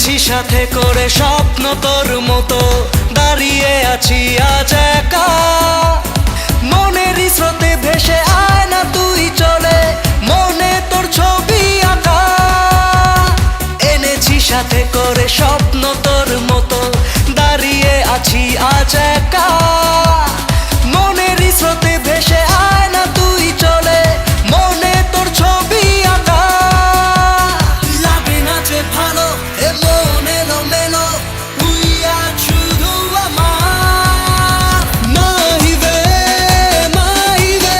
এনেছি সাথে করে স্বপ্ন তোর মতো, দাঁড়িয়ে আছি আজ একা। মনেরই স্রোতে ভেসে আয় না তুই চলে, মনে তোর ছবি আঁকা। এনেছি সাথে করে স্বপ্ন তোর মতো, দাঁড়িয়ে আছি আজ একা। মনেরই স্রোতে ভেসে আয় না তুই চলে, মনে তোর ছবি আঁকা। লাগে না যে ভালো এ মন এলো মেলো, তুই আজ শুধু আমার। মাহিবে মাহিবে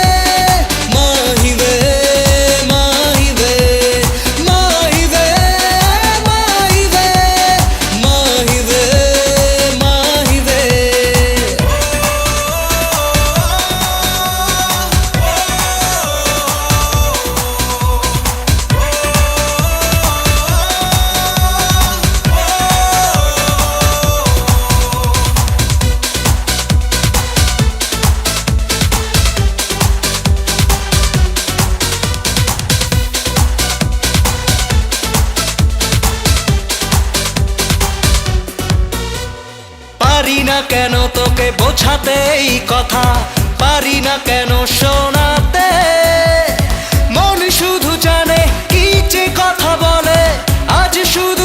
মাহিবে মাহিবে মাহিবে মাহিবে মাহিবে মাহিবে। পারি না কেন তোকে বোঝাতে এই কথা, পারি না কেন শোনাতে। মন শুধু জানে কি যে কথা বলে, আজ শুধু